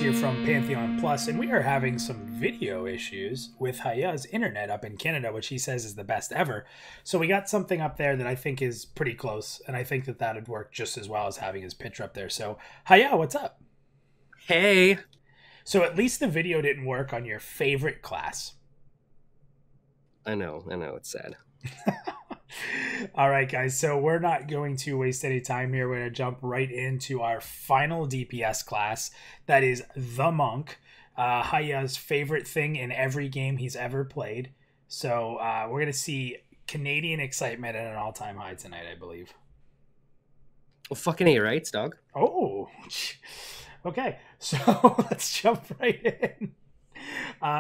here from Pantheon Plus, and we are having some video issues with Haya's internet up in Canada, which he says is the best ever. So we got something up there that I think is pretty close, and I think that that would work just as well as having his picture up there. So, Haya, what's up? Hey. So at least the video didn't work on your favorite class. I know, it's sad. All right, guys. So we're not going to waste any time here. We're going to jump right into our final DPS class. That is the Monk. Haya's favorite thing in every game he's ever played. So we're going to see Canadian excitement at an all-time high tonight, I believe. Well, fucking A, right, dog? Oh, okay. So let's jump right in.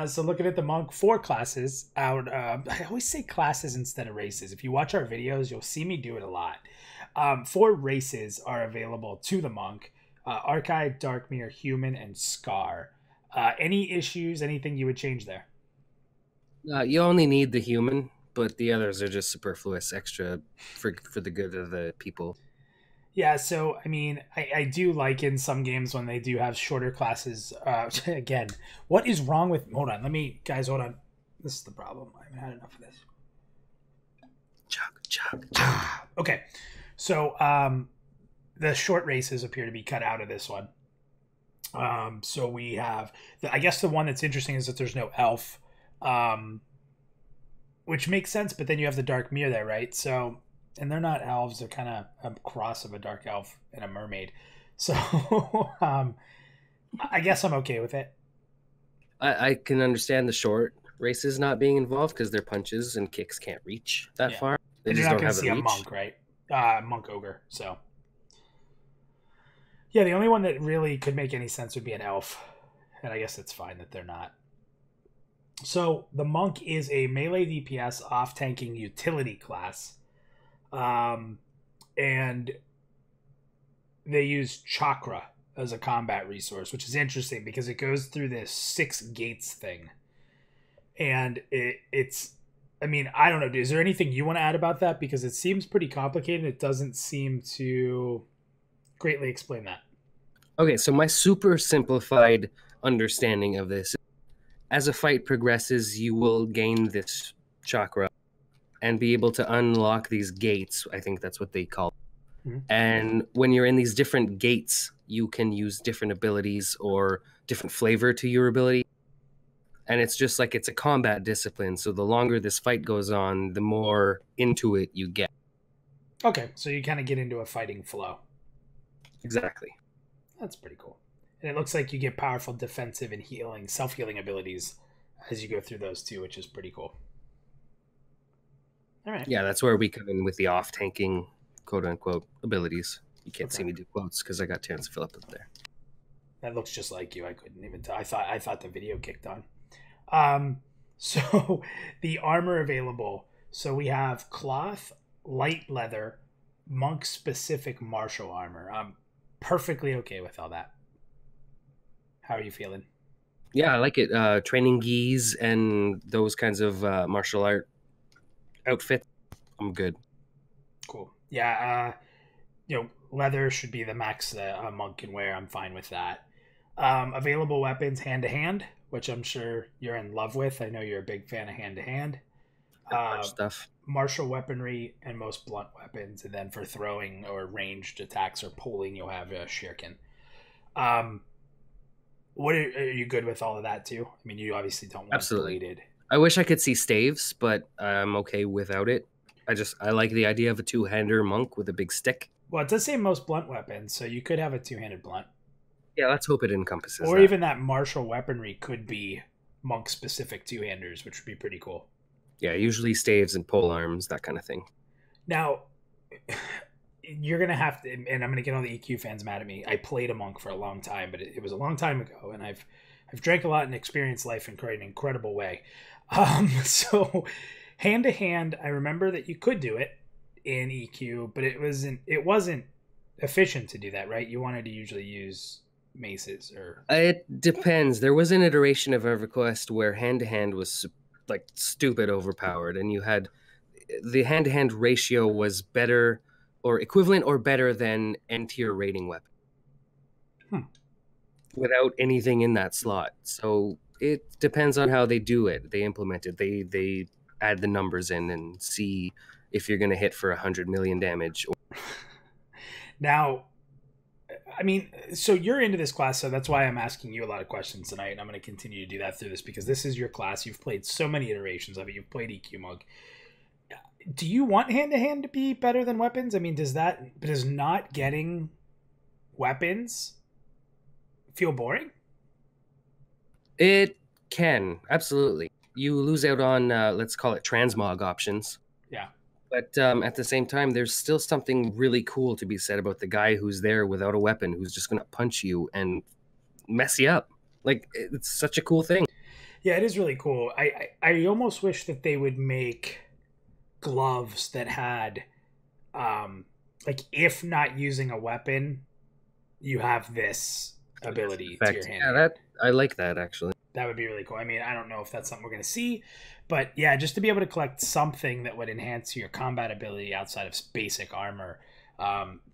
So looking at the Monk, 4 classes out. I always say classes instead of races. If you watch our videos, you'll see me do it a lot. 4 races are available to the Monk: Archive, Darkmere, Human, and Scar. Any issues? Anything you would change there? You only need the human, but the others are just superfluous, extra for the good of the people. Yeah, so, I mean, I do like in some games when they do have shorter classes. Again, what is wrong with... Hold on, guys, hold on. This is the problem. I haven't had enough of this. Chug. Okay, so the short races appear to be cut out of this one. So we have... I guess the one that's interesting is that there's no elf, which makes sense, but then you have the Dark Mirror there, right? So... And they're not elves; they're kind of a cross of a dark elf and a mermaid. So, I guess I'm okay with it. I can understand the short races not being involved because their punches and kicks can't reach that far. They and just you're not don't going to have see the a reach. monk, right? Monk ogre. So, yeah, the only one that really could make any sense would be an elf, and I guess it's fine that they're not. So, the monk is a melee DPS off-tanking utility class. And they use Chakra as a combat resource, which is interesting because it goes through this 6 gates thing. And it's, I mean, I don't know. Is there anything you want to add about that? Because it seems pretty complicated. It doesn't seem to greatly explain that. Okay, so my super simplified understanding of this, as a fight progresses, you will gain this chakra and be able to unlock these gates. I think that's what they call it. Mm-hmm. And when you're in these different gates, you can use different abilities or different flavor to your ability. And it's just like it's a combat discipline. So the longer this fight goes on, the more into it you get. Okay, so you kind of get into a fighting flow. Exactly. That's pretty cool. And it looks like you get powerful defensive and healing, self-healing abilities as you go through those too, which is pretty cool. All right. Yeah, that's where we come in with the off-tanking, quote-unquote, abilities. You can't see me do quotes because I got Terrence Phillip up there. That looks just like you. I couldn't even tell. I thought the video kicked on. So the armor available. So we have cloth, light leather, monk-specific martial armor. I'm perfectly okay with all that. How are you feeling? Yeah, I like it. Training gis and those kinds of martial art outfit, I'm good. Cool. Yeah, leather should be the max that a monk can wear. I'm fine with that. Available weapons, hand-to-hand, which I'm sure you're in love with. I know you're a big fan of hand-to-hand. Stuff. Martial weaponry and most blunt weapons, and then for throwing or ranged attacks or pulling, you'll have a shuriken. Are you good with all of that too? I mean, you obviously don't want bladed. I wish I could see staves, but I'm okay without it. I like the idea of a 2-hander monk with a big stick. Well, it does say most blunt weapons, so you could have a 2-handed blunt. Yeah, let's hope it encompasses or that. Even that martial weaponry could be monk-specific 2-handers, which would be pretty cool. Yeah, usually staves and pole arms, that kind of thing. Now, you're going to have to, and I'm going to get all the EQ fans mad at me. I played a monk for a long time, but it was a long time ago, and I've drank a lot and experienced life in quite an incredible way. So hand-to-hand, I remember that you could do it in EQ, but it wasn't efficient to do that, right? You wanted to usually use maces or... It depends. There was an iteration of EverQuest where hand-to-hand was like stupid overpowered, and you had the hand-to-hand ratio was better or equivalent or better than N-tier rating weapon. without anything in that slot. So it depends on how they do it. They implement it. They add the numbers in and see if you're going to hit for 100 million damage. Now, I mean, so you're into this class, so that's why I'm asking you a lot of questions tonight, and I'm going to continue to do that through this because this is your class. You've played so many iterations of it. You've played EQ Monk. Do you want hand to hand to be better than weapons? I mean, does not getting weapons feel boring? It can, absolutely. You lose out on, let's call it transmog options. Yeah. But at the same time, there's still something really cool to be said about the guy who's there without a weapon, who's just going to punch you and mess you up. Like, it's such a cool thing. Yeah, it is really cool. I almost wish that they would make gloves that had, like, if not using a weapon, you have this ability to your hand. Yeah, I like that, actually. That would be really cool. I mean, I don't know if that's something we're going to see, but yeah, just to be able to collect something that would enhance your combat ability outside of basic armor.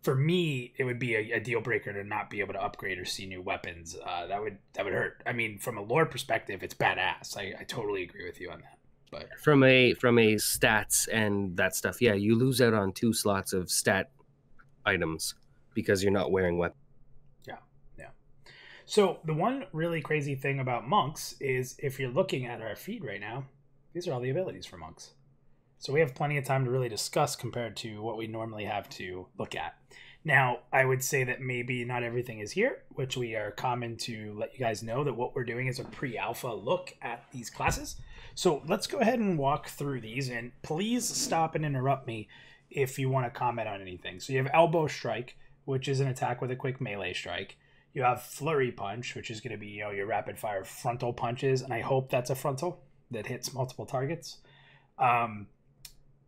For me, it would be a deal breaker to not be able to upgrade or see new weapons. That would hurt. I mean, from a lore perspective, it's badass. I totally agree with you on that. But from a stats and that stuff, yeah, you lose out on 2 slots of stat items because you're not wearing weapons. So the one really crazy thing about monks is if you're looking at our feed right now, these are all the abilities for monks. So we have plenty of time to really discuss compared to what we normally have to look at. Now, I would say that maybe not everything is here, which we are common to let you guys know that what we're doing is a pre-alpha look at these classes. So let's go ahead and walk through these, and please stop and interrupt me if you want to comment on anything. So you have Elbow Strike, which is an attack with a quick melee strike. You have Flurry Punch, which is going to be, your rapid fire frontal punches, and I hope that's a frontal that hits multiple targets.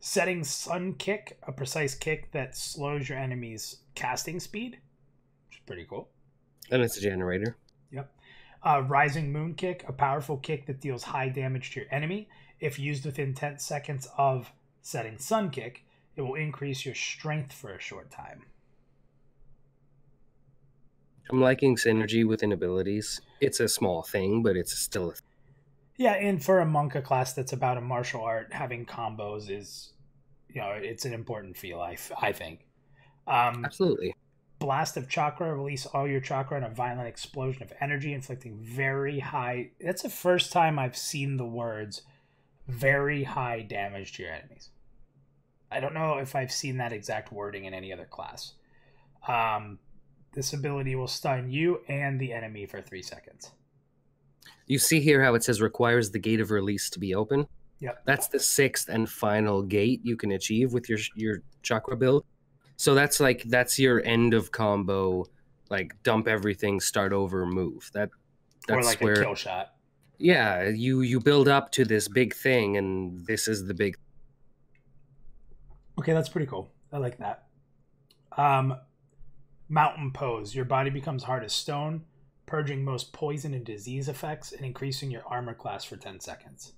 Setting Sun Kick, a precise kick that slows your enemy's casting speed, which is pretty cool. And it's a generator. Yep. Rising Moon Kick, a powerful kick that deals high damage to your enemy. If used within 10 seconds of setting Sun Kick, it will increase your strength for a short time. I'm liking synergy within abilities. It's a small thing, but it's still a thing. Yeah, and for a Monka class that's about a martial art, having combos is, it's an important feel, I think. Absolutely. Blast of Chakra, release all your chakra in a violent explosion of energy, inflicting very high... That's the first time I've seen the words very high damage to your enemies. I don't know if I've seen that exact wording in any other class. This ability will stun you and the enemy for 3 seconds. You see here how it says requires the gate of release to be open? Yep. That's the 6th and final gate you can achieve with your chakra build. So that's your end of combo, like dump everything, start over move. That's or like where, a kill shot. Yeah, you build up to this big thing, and this is the big. Okay, that's pretty cool. I like that. Mountain Pose. Your body becomes hard as stone, purging most poison and disease effects and increasing your armor class for 10 seconds.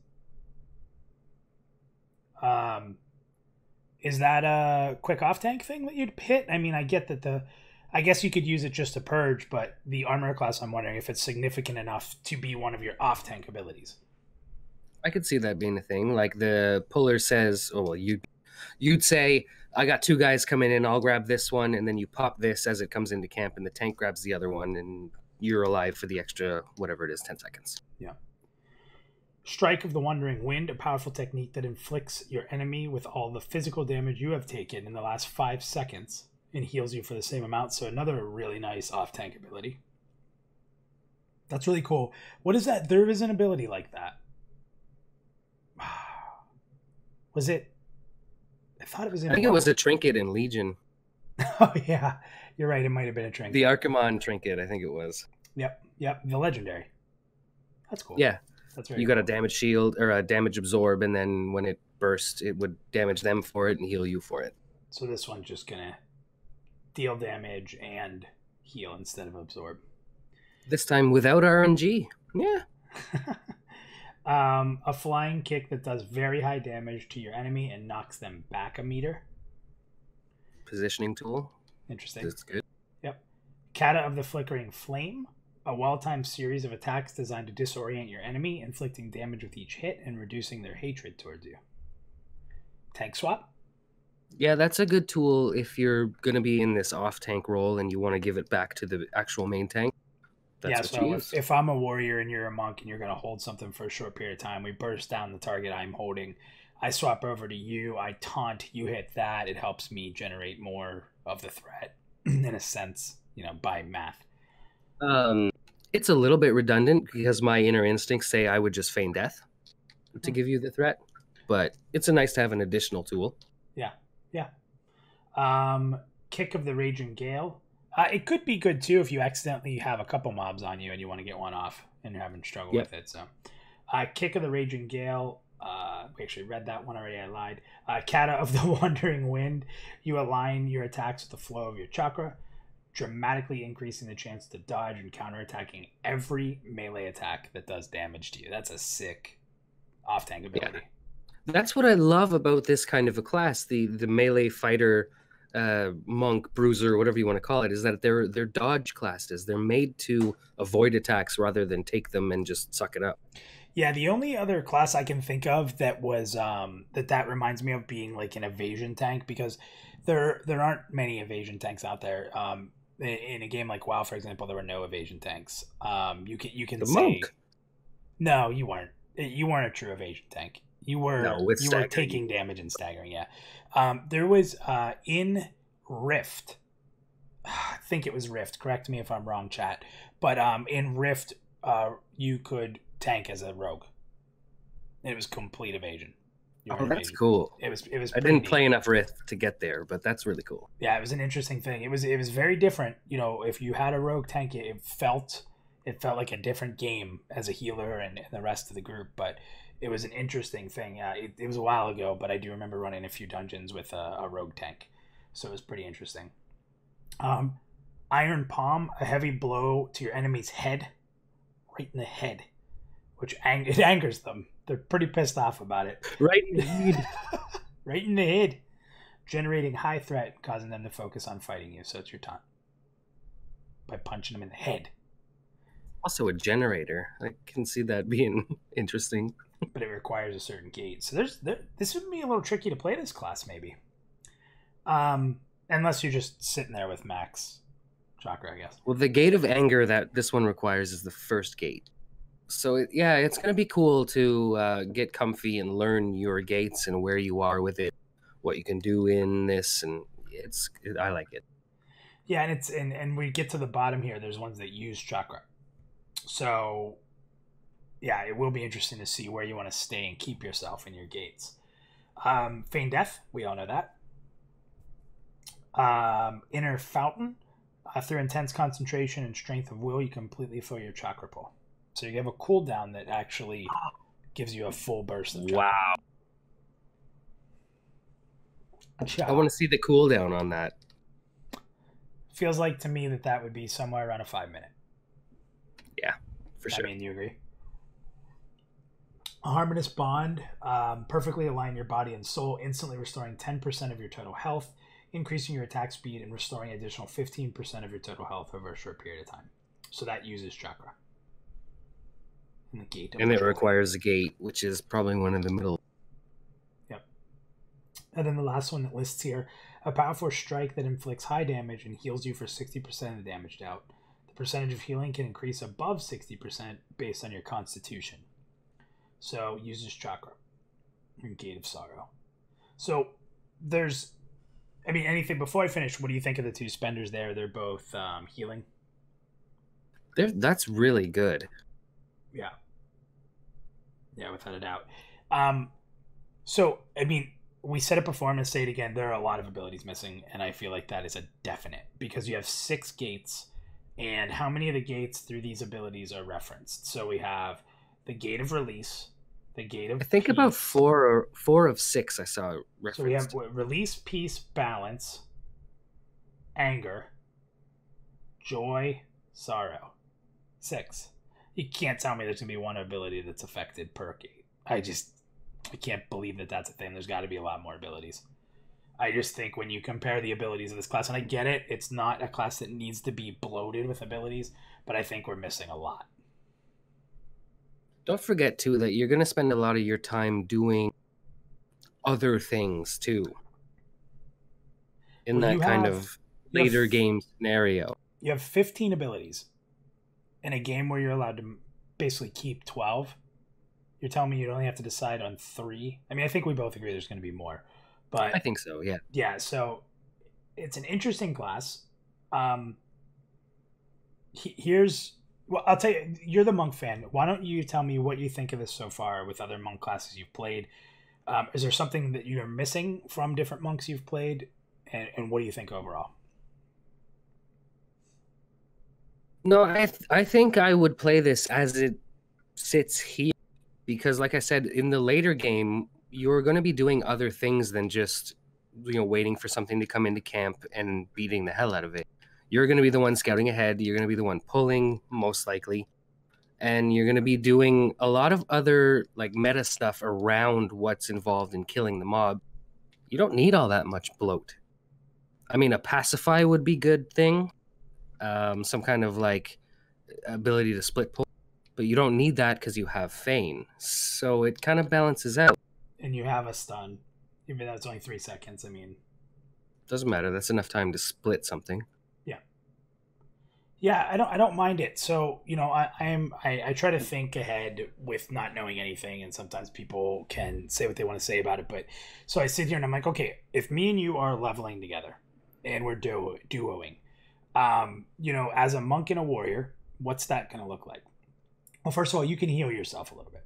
Is that a quick off tank thing that you'd hit? I mean, I get that I guess you could use it just to purge, but the armor class, I'm wondering if it's significant enough to be one of your off tank abilities. I could see that being a thing. Like the puller says, oh, well, you'd say, I got 2 guys coming in, I'll grab this one, and then you pop this as it comes into camp, and the tank grabs the other one, and you're alive for the extra, whatever it is, 10 seconds. Yeah. Strike of the Wandering Wind, a powerful technique that inflicts your enemy with all the physical damage you have taken in the last 5 seconds and heals you for the same amount. So another really nice off-tank ability. That's really cool. What is that? There is an ability like that. Was it? I thought it was in... I think it was a trinket in Legion. Oh, yeah. You're right. It might have been a trinket. The Archimon trinket, I think it was. Yep. The legendary. That's cool. Yeah. That's very You got a damage shield or a damage absorb, and then when it burst, it would damage them for it and heal you for it. So this one's just going to deal damage and heal instead of absorb. This time without RNG. Yeah. A flying kick that does very high damage to your enemy and knocks them back a meter. Positioning tool. Interesting. That's good. Yep. Kata of the Flickering Flame. A well-timed series of attacks designed to disorient your enemy, inflicting damage with each hit and reducing their hatred towards you. Tank swap. Yeah, that's a good tool if you're going to be in this off-tank role and you want to give it back to the actual main tank. That's what you use. If I'm a warrior and you're a monk and you're going to hold something for a short period of time, we burst down the target I'm holding. I swap over to you. I taunt. You hit that. It helps me generate more of the threat, in a sense, by math. It's a little bit redundant because my inner instincts say I would just feign death to give you the threat, but it's a nice to have an additional tool. Yeah. Kick of the Raging Gale. It could be good too if you accidentally have a couple mobs on you and you want to get one off and you're having struggle with it. So, Kick of the Raging Gale. We actually read that one already. I lied. Kata of the Wandering Wind. You align your attacks with the flow of your chakra, dramatically increasing the chance to dodge and counterattacking every melee attack that does damage to you. That's a sick off-tank ability. Yeah. That's what I love about this kind of a class, the melee fighter, monk, bruiser, whatever you want to call it, is that they're dodge classes. They're made to avoid attacks rather than take them and just suck it up. Yeah, the only other class I can think of that was that reminds me of being like an evasion tank, because there aren't many evasion tanks out there. In a game like WoW, for example, there were no evasion tanks. You can the say monk. No, you weren't. You weren't a true evasion tank. You were taking damage and staggering. Yeah. There was in Rift. I think it was Rift. Correct me if I'm wrong, chat. But in Rift, you could tank as a rogue. It was complete evasion. Oh, that's cool. It was. I didn't play enough Rift to get there, but that's really cool. Yeah, it was an interesting thing. It was very different. If you had a rogue tank, it felt like a different game as a healer and the rest of the group. But it was an interesting thing. It was a while ago, but I do remember running a few dungeons with a rogue tank, so it was pretty interesting. Iron Palm, a heavy blow to your enemy's head, right in the head, which it angers them. They're pretty pissed off about it. Right in the head. Right in the head. Generating high threat, causing them to focus on fighting you. So it's your taunt. By punching them in the head. Also a generator. I can see that being interesting. But it requires a certain gate. So this would be a little tricky to play this class, maybe. Unless you're just sitting there with max chakra, I guess. Well, the gate of anger that this one requires is the first gate. So, it's going to be cool to get comfy and learn your gates and where you are with it, what you can do in this, and I like it. Yeah, and we get to the bottom here. There's ones that use chakra. So, yeah, it will be interesting to see where you want to stay and keep yourself in your gates. Feign Death, we all know that. Inner Fountain. Through intense concentration and strength of will, you completely fill your chakra pool. So you have a cooldown that actually gives you a full burst of chakra. Wow. I want to see the cooldown on that. Feels like to me that would be somewhere around a 5-minute. Yeah, for sure. I mean, you agree? A Harmonious Bond. Perfectly align your body and soul, instantly restoring 10% of your total health, increasing your attack speed, and restoring an additional 15% of your total health over a short period of time. So that uses chakra. And the gate. And it requires a gate, which is probably one in the middle. Yep. And then the last one that lists here, a powerful strike that inflicts high damage and heals you for 60% of the damage dealt. The percentage of healing can increase above 60% based on your constitution. So uses chakra. And Gate of Sorrow. So there's... anything before I finish, what do you think of the two spenders there? They're both healing. That's really good. Yeah. Yeah, without a doubt. So, we said it before, I'm going to say it again. There are a lot of abilities missing, and I feel like that is a definite. Because you have 6 gates, and how many of the gates through these abilities are referenced? So we have the Gate of Release, the Gate of I think Peace. about 4 of 6 I saw referenced. So we have Release, Peace, Balance, Anger, Joy, Sorrow. 6. You can't tell me there's going to be one ability that's affected per gate. I can't believe that that's a thing. There's got to be a lot more abilities. I just think when you compare the abilities of this class, and I get it, it's not a class that needs to be bloated with abilities, but I think we're missing a lot. Don't forget too that you're going to spend a lot of your time doing other things too in that kind of later game scenario. You have 15 abilities in a game where you're allowed to basically keep 12. You're telling me you only have to decide on 3? I mean, I think we both agree there's going to be more, but I think so. Yeah. Yeah. So it's an interesting class. Well, I'll tell you, you're the monk fan. Why don't you tell me what you think of this so far with other monk classes you've played? Is there something that you're missing from different monks you've played? And what do you think overall? No, I think I would play this as it sits here because, like I said, in the later game, you're going to be doing other things than just, waiting for something to come into camp and beating the hell out of it. You're going to be the one scouting ahead. You're going to be the one pulling, most likely. And you're going to be doing a lot of other meta stuff around what's involved in killing the mob. You don't need all that much bloat. I mean, a pacify would be a good thing. Some kind of ability to split pull. But you don't need that because you have feign. So it kind of balances out. And you have a stun. Even though it's only 3 seconds, I mean... Doesn't matter. That's enough time to split something. Yeah, I don't mind it. So, I try to think ahead with not knowing anything, and sometimes people can say what they want to say about it. But so I sit here and I'm like, okay, if me and you are leveling together and we're duoing, as a monk and a warrior, what's that going to look like? Well, first of all, you can heal yourself a little bit.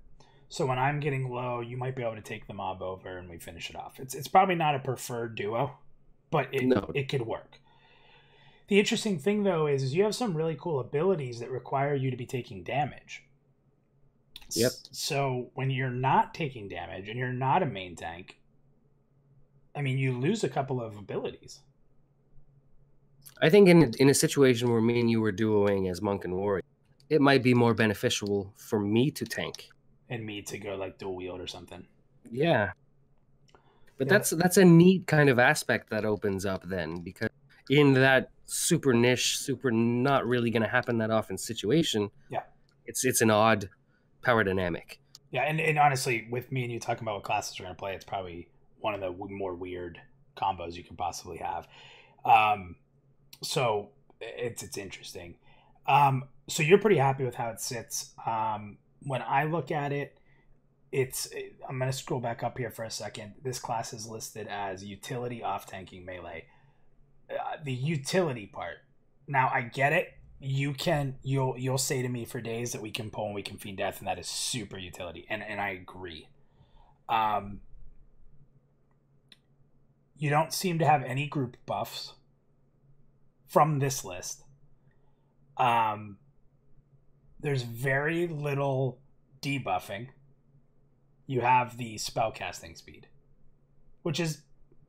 So when I'm getting low, you might be able to take the mob over and we finish it off. It's probably not a preferred duo, but it could work. The interesting thing, though, is you have some really cool abilities that require you to be taking damage. Yep. So when you're not taking damage and you're not a main tank, I mean, you lose a couple of abilities. I think in a situation where me and you were duoing as monk and warrior, it might be more beneficial for me to tank. And me to go dual wield or something. Yeah. But that's a neat kind of aspect that opens up then, because in that super niche, super not really going to happen that often situation, it's an odd power dynamic. Yeah, and honestly, with me and you talking about what classes we're going to play, it's probably one of the more weird combos you could possibly have. So it's interesting. So you're pretty happy with how it sits. When I look at it, I'm going to scroll back up here for a second. This class is listed as utility off-tanking melee. The utility part. Now I get it. You'll say to me for days that we can pull and we can feed death, and that is super utility, and I agree. You don't seem to have any group buffs from this list. There's very little debuffing. You have the spell casting speed, which is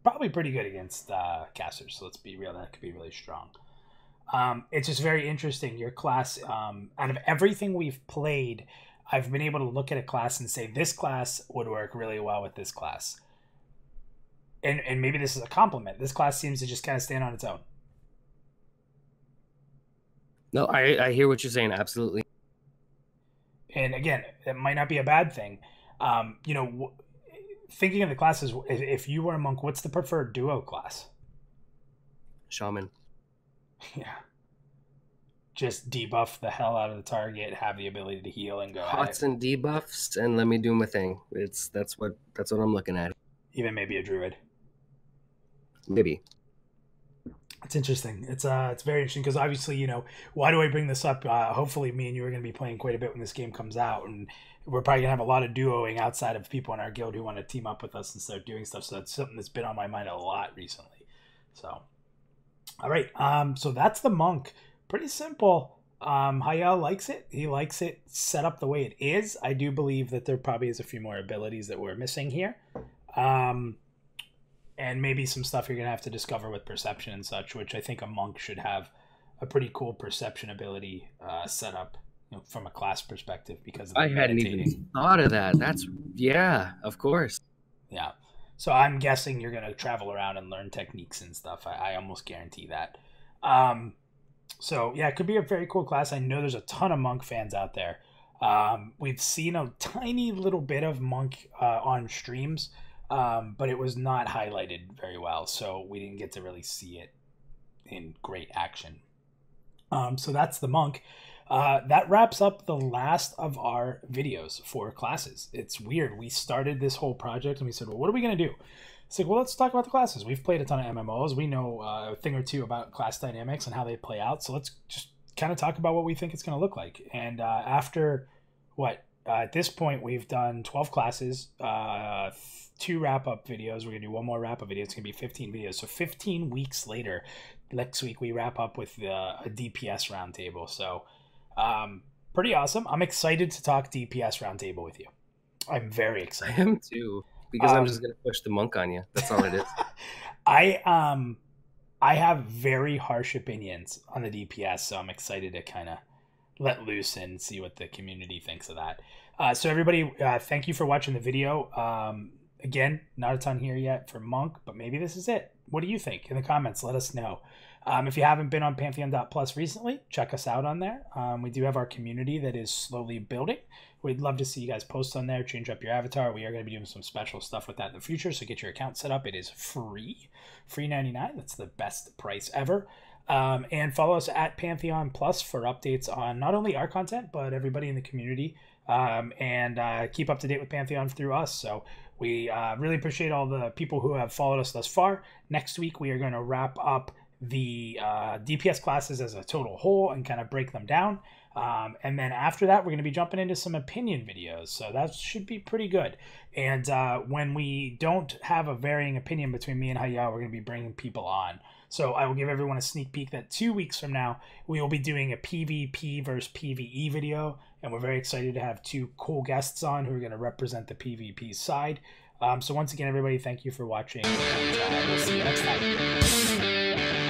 probably pretty good against casters. So let's be real, that could be really strong. It's just very interesting. Your class, out of everything we've played, I've been able to look at a class and say, this class would work really well with this class. And maybe this is a compliment. This class seems to just kind of stand on its own. No, I hear what you're saying. Absolutely. And again, it might not be a bad thing. Thinking of the classes, if you were a monk, what's the preferred duo class? Shaman. Yeah. Just debuff the hell out of the target, have the ability to heal and go Hots and debuffs, and let me do my thing. That's what I'm looking at. Even maybe a druid. Maybe. It's interesting. It's very interesting because obviously, why do I bring this up? Hopefully me and you are going to be playing quite a bit when this game comes out, and we're probably going to have a lot of duoing outside of people in our guild who want to team up with us and start doing stuff. So that's something that's been on my mind a lot recently. So, all right. So that's the monk. Pretty simple. Hayel likes it. He likes it set up the way it is. I do believe that there probably is a few more abilities that we're missing here. And maybe some stuff you're going to have to discover with perception and such, which I think a monk should have a pretty cool perception ability set up from a class perspective because of the hadn't even thought of that. Yeah, of course. Yeah. So I'm guessing you're going to travel around and learn techniques and stuff. I almost guarantee that. So yeah, it could be a very cool class. I know there's a ton of Monk fans out there. We've seen a tiny little bit of Monk on streams, but it was not highlighted very well, so we didn't get to really see it in great action. So that's the Monk. That wraps up the last of our videos for classes. It's weird. We started this whole project and we said, well, what are we going to do? It's like, well, let's talk about the classes. We've played a ton of MMOs. We know a thing or two about class dynamics and how they play out. So let's just kind of talk about what we think it's going to look like. And after at this point, we've done 12 classes, 2 wrap-up videos. We're going to do one more wrap-up video. It's going to be 15 videos. So 15 weeks later, next week, we wrap up with a DPS roundtable. So pretty awesome. I'm excited to talk DPS roundtable with you. I'm very excited. I am too, because I'm just going to push the Monk on you. That's all it is. I have very harsh opinions on the DPS, so I'm excited to kind of let loose and see what the community thinks of that. So everybody, thank you for watching the video. Again, not a ton here yet for Monk, but maybe this is it. What do you think? In the comments, let us know. If you haven't been on Pantheon.Plus recently, check us out on there. We do have our community that is slowly building. We'd love to see you guys post on there, change up your avatar. We are going to be doing some special stuff with that in the future, so get your account set up. It is free $99. That's the best price ever. And follow us at PantheonPlus for updates on not only our content, but everybody in the community. And keep up to date with Pantheon through us. So we really appreciate all the people who have followed us thus far. Next week, we are going to wrap up the DPS classes as a total whole and kind of break them down. And then after that, we're going to be jumping into some opinion videos. So that should be pretty good. And when we don't have a varying opinion between me and Hayao, we're going to be bringing people on. So I will give everyone a sneak peek that 2 weeks from now, we will be doing a PvP versus PvE video. And we're very excited to have 2 cool guests on who are going to represent the PvP side. So once again, everybody, thank you for watching. And we'll see you next time.